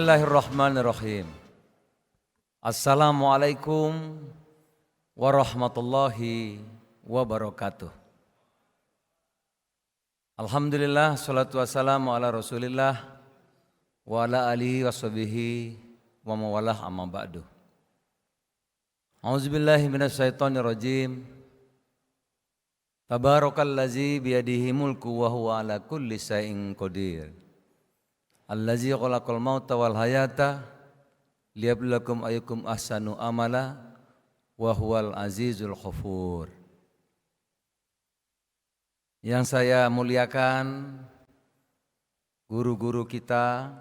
Bismillahirrahmanirrahim. Assalamualaikum warahmatullahi wabarakatuh. Alhamdulillah, salatu wassalamu ala rasulillah wa ala alihi wa sahbihi wa mawalah amma ba'du. A'udzubillahi minasyaitonirrajim. Tabarakallazi biyadihi mulku wa huwa ala kulli syai'in qadir. Allazi khalaqal mauta wal hayata liyabluwakum ayyukum ahsanu amala wa huwal azizul ghafur. Yang saya muliakan guru-guru kita,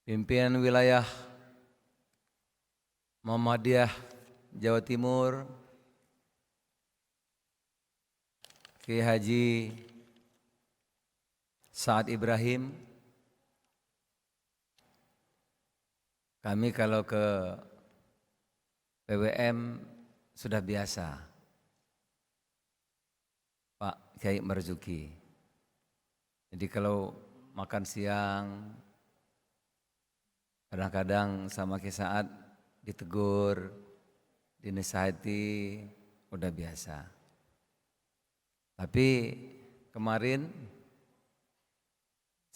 pimpinan wilayah Muhammadiyah Jawa Timur, Kiai Haji Sa'ad Ibrahim. Kami kalau ke PWM sudah biasa, Pak Kiai Marzuki. Jadi kalau makan siang kadang-kadang sama Kiai Sa'ad ditegur, dinasihati, udah biasa. Tapi kemarin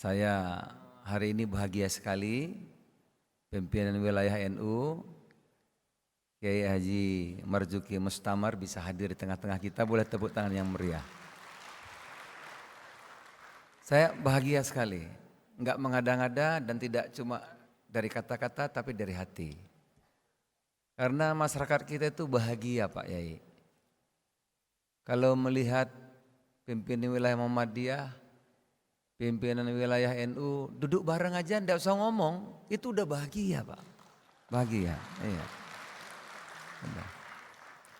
saya hari ini bahagia sekali, pimpinan wilayah NU Kiai Haji Marzuki Mustamar bisa hadir di tengah-tengah kita. Boleh tepuk tangan yang meriah. Saya bahagia sekali, enggak mengada-ngada dan tidak cuma dari kata-kata tapi dari hati. Karena masyarakat kita itu bahagia, Pak Yai. Kalau melihat pimpinan wilayah Muhammadiyah, pimpinan wilayah NU duduk bareng aja enggak usah ngomong, itu udah bahagia, Pak. Bahagia, iya.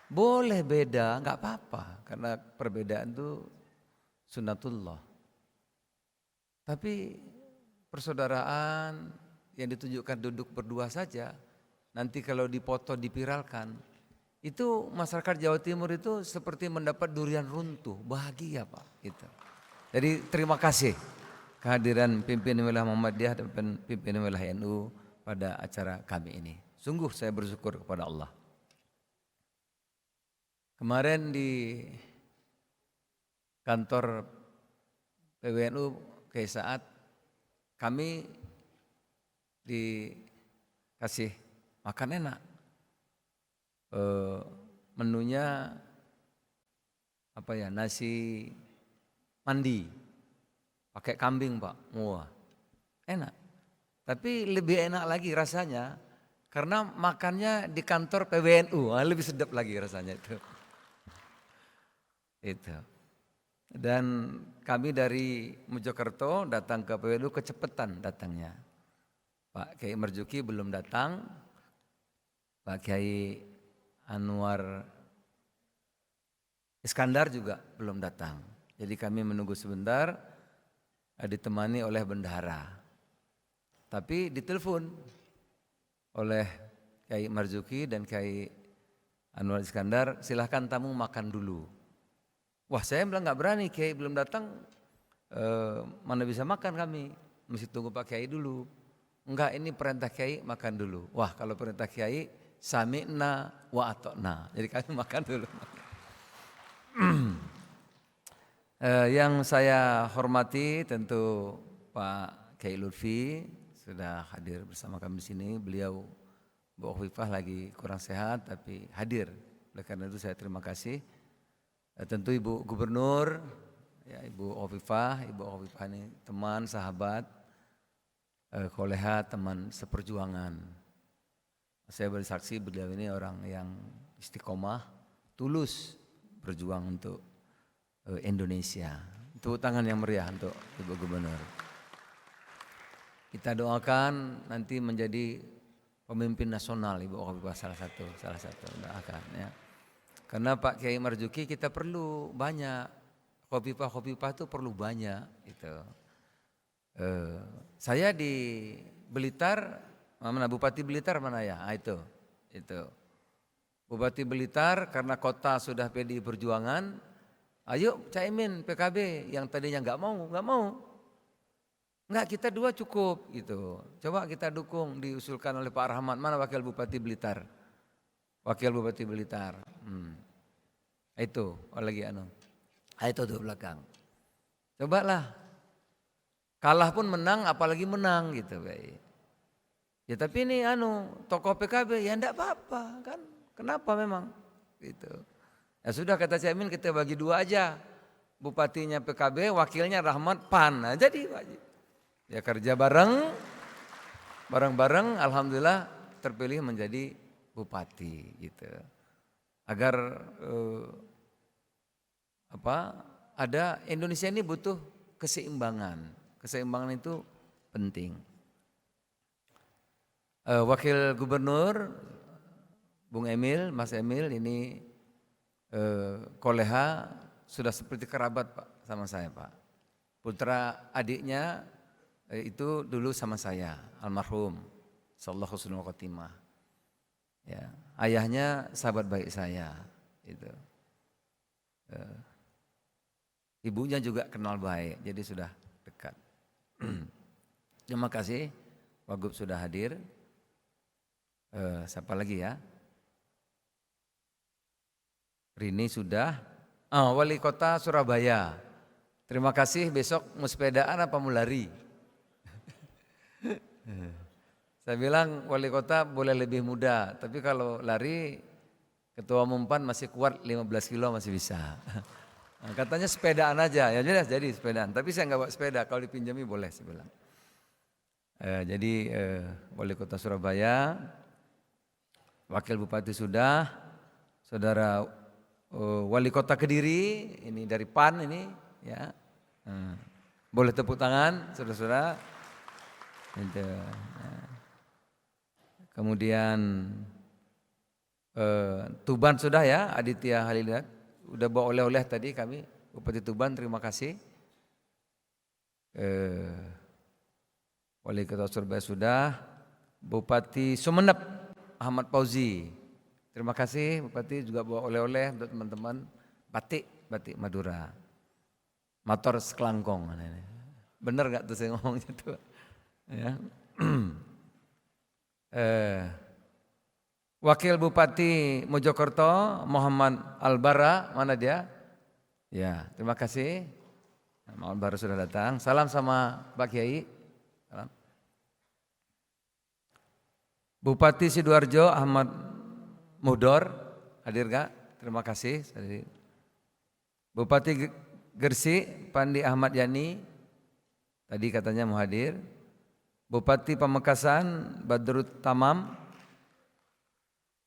Boleh beda, enggak apa-apa, karena perbedaan itu sunnatullah. Tapi persaudaraan yang ditunjukkan duduk berdua saja, nanti kalau dipoto dipiralkan, itu masyarakat Jawa Timur itu seperti mendapat durian runtuh, bahagia, Pak. Gitu. Jadi terima kasih kehadiran pimpinan wilayah Muhammadiyah dan pimpinan wilayah NU pada acara kami ini. Sungguh saya bersyukur kepada Allah. Kemarin di kantor PWNU Kiai Sa'ad kami dikasih makan enak. Menunya apa ya, nasi mandi pakai kambing, Pak. Wah, enak. Tapi lebih enak lagi rasanya karena makannya di kantor PWNU. Lebih sedap lagi rasanya itu. Itu. Dan kami dari Mojokerto datang ke PWNU kecepatan datangnya. Pak Kiai Marzuki belum datang. Pak Kiai Anwar Iskandar juga belum datang. Jadi kami menunggu sebentar, ditemani oleh bendahara. Tapi ditelepon oleh Kiai Marzuki dan Kiai Anwar Iskandar, silahkan tamu makan dulu. Wah, saya bilang nggak berani, Kiai belum datang, mana bisa makan kami, mesti tunggu Pak Kiai dulu. Enggak, ini perintah Kiai, makan dulu. Wah, kalau perintah Kiai, sami'na wa ata'na. Jadi kami makan dulu. Yang saya hormati tentu Pak Kiai Lutfi sudah hadir bersama kami di sini. Beliau Bu Khofifah lagi kurang sehat tapi hadir. Oleh karena itu saya terima kasih. Tentu Ibu Gubernur, ya Ibu Khofifah. Ibu Khofifah ini teman, sahabat, koleha, teman seperjuangan. Saya bersaksi beliau ini orang yang istiqomah, tulus berjuang untuk Indonesia. Tepuk tangan yang meriah untuk Ibu Gubernur. Kita doakan nanti menjadi pemimpin nasional Ibu Khofifah salah satu doakan ya. Karena Pak Kiai Marzuki kita perlu banyak, Khofifah itu perlu banyak gitu. Saya di Blitar, mana Bupati Blitar mana ya? Itu. Bupati Blitar karena kota sudah PDI Perjuangan, ayo Caimin PKB yang tadinya nggak mau, Enggak, kita dua cukup gitu. Coba kita dukung, diusulkan oleh Pak Rahmat. Mana Wakil Bupati Blitar? Wakil Bupati Blitar. Itu, lagi itu tuh belakang. Cobalah. Kalah pun menang, apalagi menang gitu. Ya tapi ini tokoh PKB, ya enggak apa-apa kan. Kenapa memang? Gitu. Ya sudah kata Caimin, kita bagi dua aja. Bupatinya PKB, wakilnya Rahmat PAN. Nah, jadi ya kerja bareng-bareng, alhamdulillah terpilih menjadi bupati gitu. Agar ada Indonesia ini butuh keseimbangan. Keseimbangan itu penting. Wakil Gubernur Bung Emil, Mas Emil ini koleha sudah seperti kerabat Pak sama saya Pak. Putra adiknya itu dulu sama saya, almarhum, sallallahu husnul khotimah. Ya, ayahnya sahabat baik saya, itu. Ibunya juga kenal baik, jadi sudah dekat. Terima kasih, Wagub sudah hadir. Siapa lagi ya? Rini sudah. Wali Kota Surabaya. Terima kasih, besok mau sepedaan apa mau lari? Saya bilang wali kota boleh lebih muda, tapi kalau lari ketua umum PAN masih kuat 15 kilo masih bisa. Katanya sepedaan aja, ya jelas jadi sepedaan. Tapi saya nggak bawa sepeda, kalau dipinjami boleh saya bilang. Jadi wali kota Surabaya, wakil bupati sudah, saudara wali kota Kediri, ini dari PAN ini, ya. Boleh tepuk tangan, saudara-saudara. Itu. Kemudian Tuban sudah ya, Aditya Halilintar. Udah bawa oleh-oleh tadi kami, Bupati Tuban, terima kasih. Wali Kota Surabaya sudah. Bupati Sumeneb Ahmad Fauzi, terima kasih Bupati, juga bawa oleh-oleh untuk teman-teman. Batik Madura, motor sekelangkong. Bener gak tuh saya ngomong gitu ya. Wakil Bupati Mojokerto Muhammad Albara, mana dia? Ya, terima kasih. Muhammad Albara sudah datang. Salam sama Pak Kiai. Salam. Bupati Sidoarjo Ahmad Muhdor, hadir gak? Terima kasih. Bupati Gresik Pandi Ahmad Yani, tadi katanya mau hadir. Bupati Pamekasan Badrut Tamam,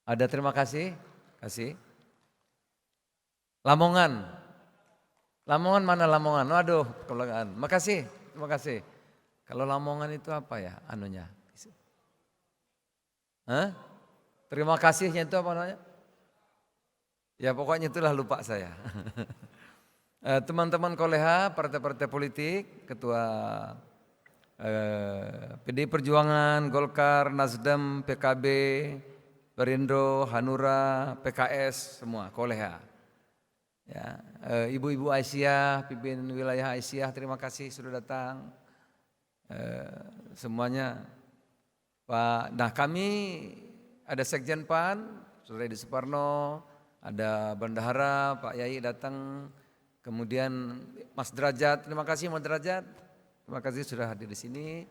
ada, terima kasih. Lamongan mana Lamongan? Waduh, kebelakangan. Makasih, terima kasih. Kalau Lamongan itu apa ya anunya? Terima kasihnya itu apa namanya? Ya pokoknya itulah, lupa saya. Teman-teman koleha, partai-partai politik, ketua PDI Perjuangan, Golkar, Nasdem, PKB, Perindo, Hanura, PKS, semua koleha. Ya, ibu-ibu Aisyah, pimpin wilayah Aisyah, terima kasih sudah datang. Semuanya. Pak, nah kami ada Sekjen PAN, Saudara Edi Suparno, ada Bendahara, Pak Yai datang, kemudian Mas Derajat, terima kasih Mas Derajat, terima kasih sudah hadir di sini.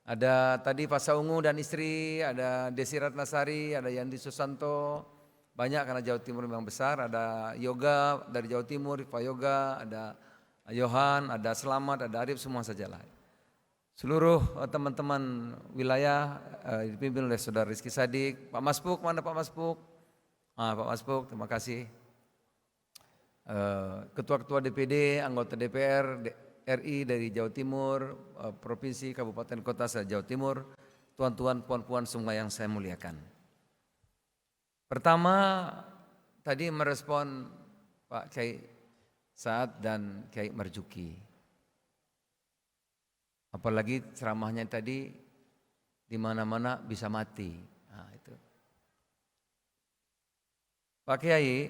Ada tadi Pak Saungu dan istri, ada Desi Ratnasari, ada Yandi Susanto, banyak karena Jawa Timur memang besar. Ada Yoga dari Jawa Timur, Pak Yoga, ada Yohan, ada Selamat, ada Arif, semua sajalah. Seluruh teman-teman wilayah dipimpin oleh Saudara Rizky Sadik, Pak Maspuk, mana Pak Maspuk? Pak Maspuk, terima kasih. Ketua-ketua DPD, anggota DPR RI dari Jawa Timur, provinsi, kabupaten, kota se-Jawa Timur, tuan-tuan, puan-puan semua yang saya muliakan. Pertama, tadi merespon Pak Kiai Saad dan Kiai Marzuki. Apalagi ceramahnya tadi, di mana-mana bisa mati. Nah, itu. Pak Kiai,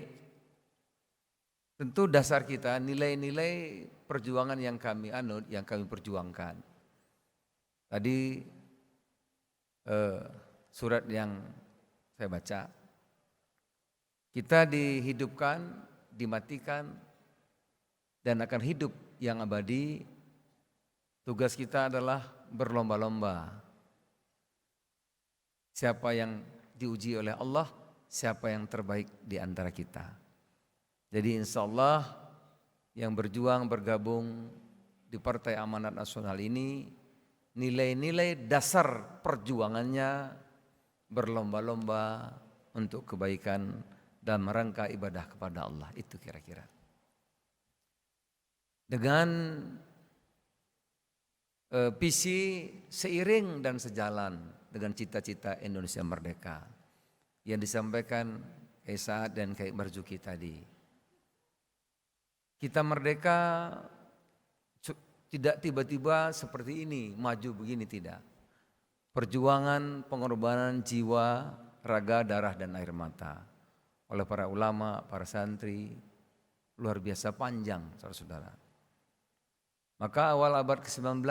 tentu dasar kita nilai-nilai perjuangan yang kami anut, yang kami perjuangkan. Tadi surat yang saya baca, kita dihidupkan, dimatikan, dan akan hidup yang abadi. Tugas kita adalah berlomba-lomba. Siapa yang diuji oleh Allah, siapa yang terbaik di antara kita. Jadi insya Allah yang berjuang bergabung di Partai Amanat Nasional ini, nilai-nilai dasar perjuangannya berlomba-lomba untuk kebaikan dan merangka ibadah kepada Allah. Itu kira-kira. Dengan visi seiring dan sejalan dengan cita-cita Indonesia Merdeka yang disampaikan Kiai Saad dan Kiai Marzuki tadi. Kita merdeka tidak tiba-tiba seperti ini, maju begini, tidak. Perjuangan, pengorbanan jiwa, raga, darah, dan air mata oleh para ulama, para santri, luar biasa panjang, saudara-saudara. Maka awal abad ke-19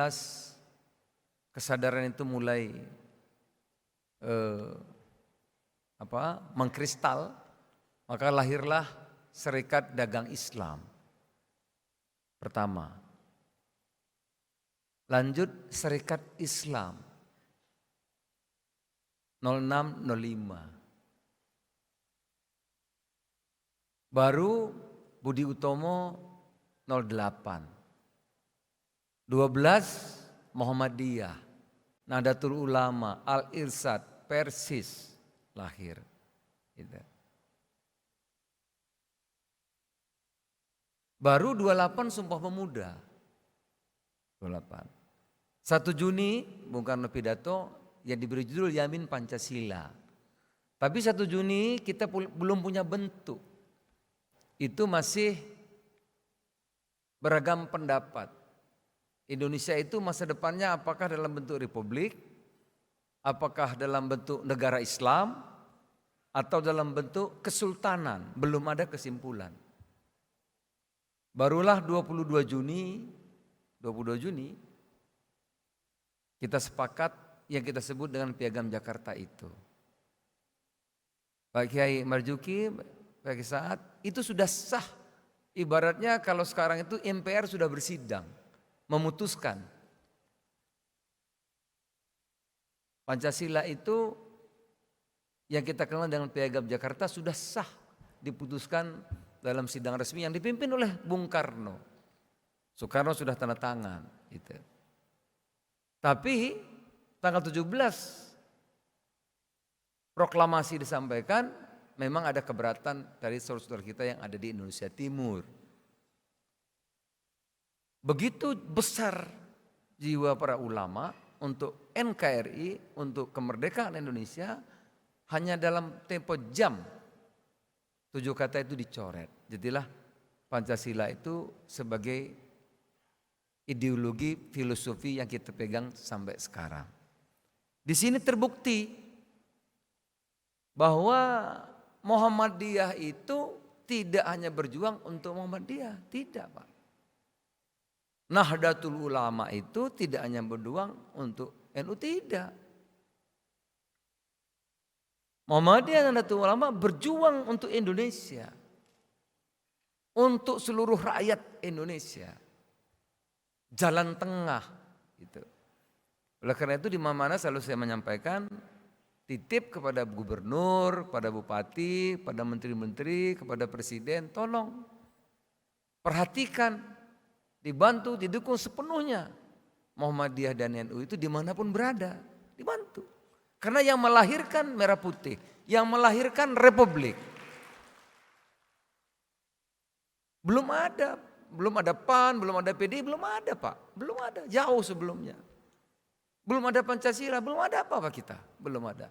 kesadaran itu mulai mengkristal, maka lahirlah Serikat Dagang Islam pertama. Lanjut Serikat Islam 0605. Baru Budi Utomo 08. 12 Muhammadiyah, Nahdlatul Ulama, Al-Irsyad, Persis lahir. Gitu. Baru 28 Sumpah Pemuda. 28. 1 Juni Bung Karno pidato yang diberi judul Yamin Pancasila. Tapi 1 Juni kita belum punya bentuk. Itu masih beragam pendapat. Indonesia itu masa depannya apakah dalam bentuk republik, apakah dalam bentuk negara Islam, atau dalam bentuk kesultanan. Belum ada kesimpulan. Barulah 22 Juni kita sepakat yang kita sebut dengan Piagam Jakarta itu. Pak Kiai Marzuki, Pak Kiai Saad, itu sudah sah. Ibaratnya kalau sekarang itu MPR sudah bersidang, memutuskan. Pancasila itu yang kita kenal dengan Piagam Jakarta sudah sah diputuskan dalam sidang resmi yang dipimpin oleh Bung Karno. Soekarno sudah tanda tangan. Gitu. Tapi tanggal 17 proklamasi disampaikan, memang ada keberatan dari saudara-saudara kita yang ada di Indonesia Timur. Begitu besar jiwa para ulama untuk NKRI, untuk kemerdekaan Indonesia, hanya dalam tempo jam 7 kata itu dicoret. Jadilah Pancasila itu sebagai ideologi filosofi yang kita pegang sampai sekarang. Di sini terbukti bahwa Muhammadiyah itu tidak hanya berjuang untuk Muhammadiyah, tidak Pak. Nahdlatul Ulama itu tidak hanya berjuang untuk NU, tidak. Muhammadiyah dan Nahdlatul Ulama berjuang untuk Indonesia, untuk seluruh rakyat Indonesia, jalan tengah gitu. Oleh karena itu di mana selalu saya menyampaikan, titip kepada gubernur, pada bupati, pada menteri-menteri, kepada presiden, tolong perhatikan, dibantu, didukung sepenuhnya Muhammadiyah dan NU itu dimanapun berada, dibantu. Karena yang melahirkan merah putih, yang melahirkan republik. Belum ada PAN, belum ada PD, belum ada Pak. Belum ada, jauh sebelumnya. Belum ada Pancasila, belum ada apa-apa kita, belum ada.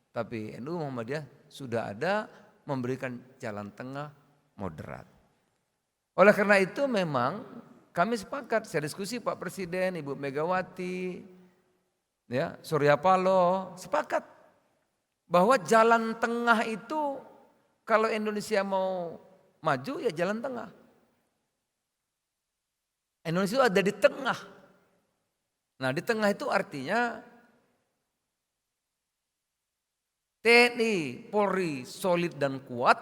Tapi NU Muhammadiyah sudah ada, memberikan jalan tengah moderat. Oleh karena itu memang kami sepakat, saya diskusi Pak Presiden, Ibu Megawati, ya, Surya Paloh, sepakat bahwa jalan tengah itu kalau Indonesia mau maju ya jalan tengah. Indonesia ada di tengah. Nah di tengah itu artinya TNI, Polri solid dan kuat,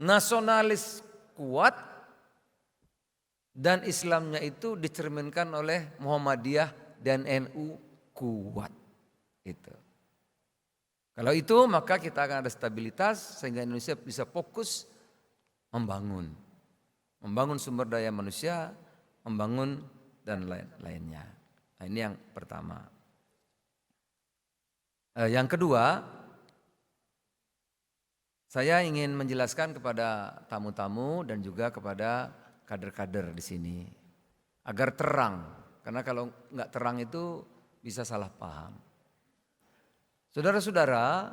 nasionalis kuat, dan Islamnya itu dicerminkan oleh Muhammadiyah dan NU kuat. Itu. Kalau itu maka kita akan ada stabilitas sehingga Indonesia bisa fokus membangun sumber daya manusia, membangun dan lain-lainnya. Nah, ini yang pertama. Yang kedua, saya ingin menjelaskan kepada tamu-tamu dan juga kepada kader-kader di sini agar terang, karena kalau nggak terang itu bisa salah paham. Saudara-saudara,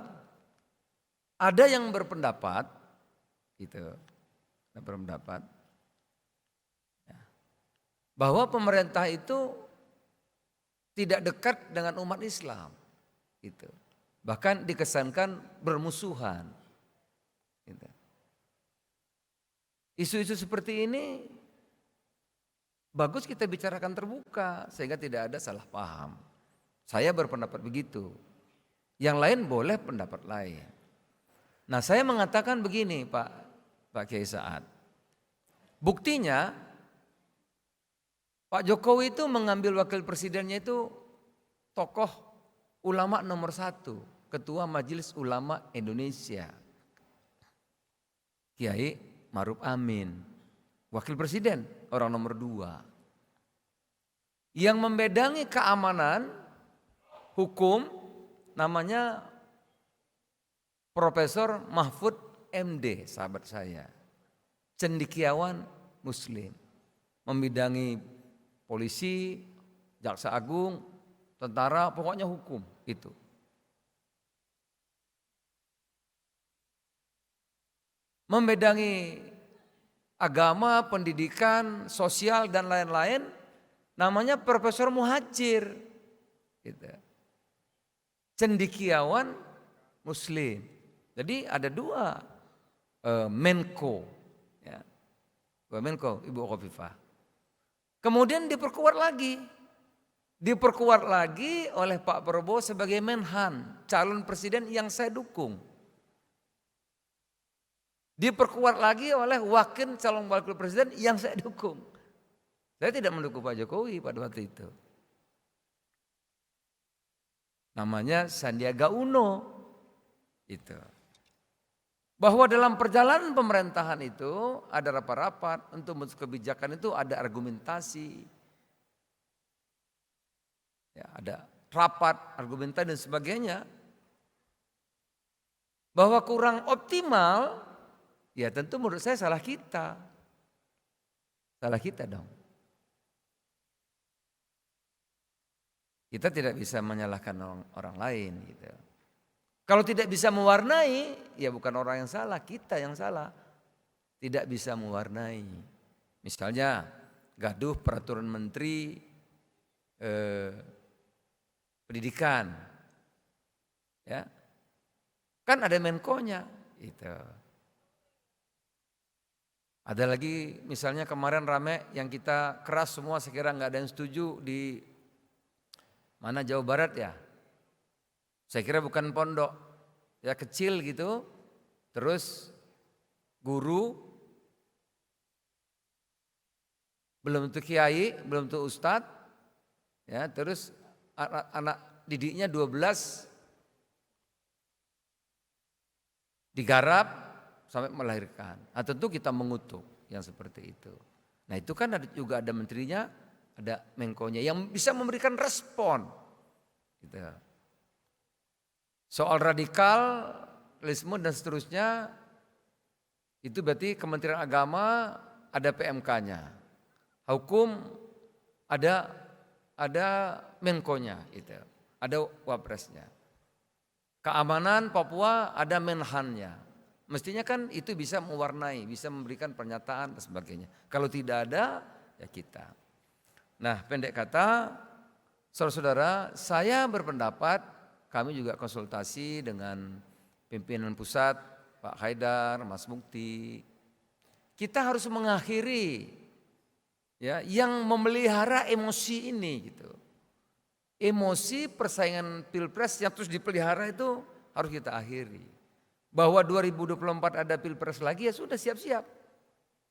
ada yang berpendapat, gitu, bahwa pemerintah itu tidak dekat dengan umat Islam, gitu. Bahkan dikesankan bermusuhan. Gitu. Isu-isu seperti ini bagus kita bicarakan terbuka sehingga tidak ada salah paham. Saya berpendapat begitu. Yang lain boleh pendapat lain. Nah, saya mengatakan begini, Pak Kiai Saad. Buktinya Pak Jokowi itu mengambil wakil presidennya itu tokoh ulama nomor 1, Ketua Majelis Ulama Indonesia, Kiai Ma'ruf Amin. Wakil presiden orang nomor 2. Yang membedangi keamanan hukum namanya Profesor Mahfud MD, sahabat saya. Cendekiawan Muslim. Membidangi polisi, jaksa agung, tentara, pokoknya hukum itu. Membedangi agama, pendidikan, sosial dan lain-lain, namanya Profesor Muhajir. Gitu. Cendekiawan Muslim. Jadi ada 2 Menko, ya. 2 Menko, Ibu Khofifah. Kemudian diperkuat lagi oleh Pak Prabowo sebagai Menhan, calon presiden yang saya dukung. Diperkuat lagi oleh calon wakil presiden yang saya dukung. Saya tidak mendukung Pak Jokowi pada waktu itu. Namanya Sandiaga Uno. Itu. Bahwa dalam perjalanan pemerintahan itu ada rapat-rapat untuk membentuk kebijakan, itu ada argumentasi. Ya, ada rapat, argumentasi dan sebagainya. Bahwa kurang optimal, ya tentu menurut saya salah kita. Salah kita dong. Kita tidak bisa menyalahkan orang lain gitu. Kalau tidak bisa mewarnai, ya bukan orang yang salah, kita yang salah. Tidak bisa mewarnai. Misalnya gaduh peraturan menteri pendidikan. Ya. Kan ada Menkonya gitu. Ada lagi misalnya kemarin rame yang kita keras semua, sekira nggak ada yang setuju di mana Jawa Barat ya. Saya kira bukan pondok, ya kecil gitu. Terus guru, belum tentu kiai, belum tentu ustadz, ya. Terus anak didiknya 12 digarap sampai melahirkan. Nah, tentu kita mengutuk yang seperti itu. Nah itu kan juga ada menterinya, ada Menkonya yang bisa memberikan respon. Gitu. Soal radikalisme dan seterusnya, itu berarti Kementerian Agama ada PMK-nya. Hukum ada Menkonya, itu. Ada Wapresnya. Keamanan Papua ada Menhannya. Mestinya kan itu bisa mewarnai, bisa memberikan pernyataan dan sebagainya. Kalau tidak ada, ya kita. Nah, pendek kata, saudara-saudara, saya berpendapat, kami juga konsultasi dengan pimpinan pusat, Pak Haidar, Mas Mukti. Kita harus mengakhiri ya, yang memelihara emosi ini gitu. Emosi persaingan pilpres yang terus dipelihara itu harus kita akhiri. Bahwa 2024 ada pilpres lagi ya sudah siap-siap.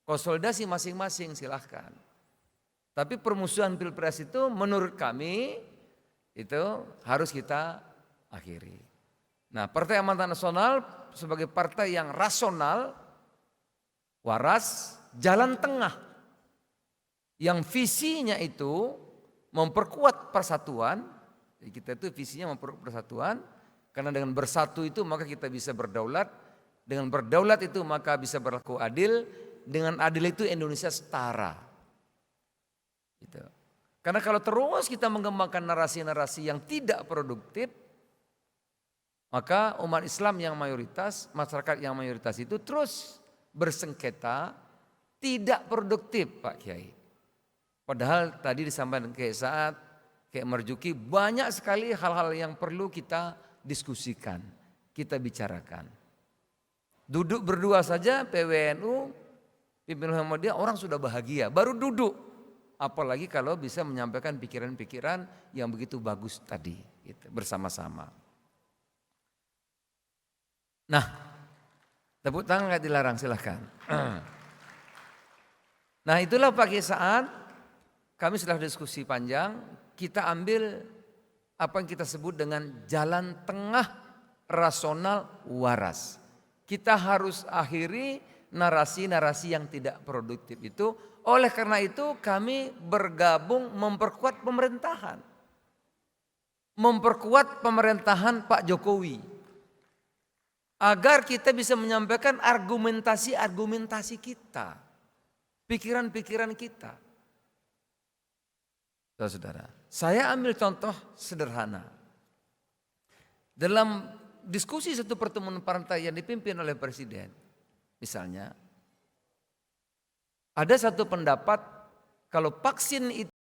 Konsolidasi masing-masing silahkan. Tapi permusuhan pilpres itu menurut kami itu harus kita akhiri. Nah, Partai Amanat Nasional sebagai partai yang rasional, waras, jalan tengah. Yang visinya itu memperkuat persatuan. Jadi kita itu visinya memperkuat persatuan. Karena dengan bersatu itu maka kita bisa berdaulat. Dengan berdaulat itu maka bisa berlaku adil. Dengan adil itu Indonesia setara. Gitu. Karena kalau terus kita mengembangkan narasi-narasi yang tidak produktif, maka umat Islam yang mayoritas, masyarakat yang mayoritas itu terus bersengketa, tidak produktif Pak Kiai. Padahal tadi disampaikan Kiai Saad, Kiai Marzuki, banyak sekali hal-hal yang perlu kita diskusikan, kita bicarakan. Duduk berdua saja PWNU, pimpinan Muhammadiyah orang sudah bahagia, baru duduk. Apalagi kalau bisa menyampaikan pikiran-pikiran yang begitu bagus tadi gitu, bersama-sama. Nah, tepuk tangan nggak dilarang, silahkan. Nah, itulah pagi saat kami sudah diskusi panjang, kita ambil apa yang kita sebut dengan jalan tengah rasional waras. Kita harus akhiri narasi-narasi yang tidak produktif itu. Oleh karena itu kami bergabung memperkuat pemerintahan. Memperkuat pemerintahan Pak Jokowi. Agar kita bisa menyampaikan argumentasi-argumentasi kita. Pikiran-pikiran kita. Saudara, saya ambil contoh sederhana. Dalam diskusi satu pertemuan partai yang dipimpin oleh Presiden. Misalnya, ada satu pendapat kalau vaksin itu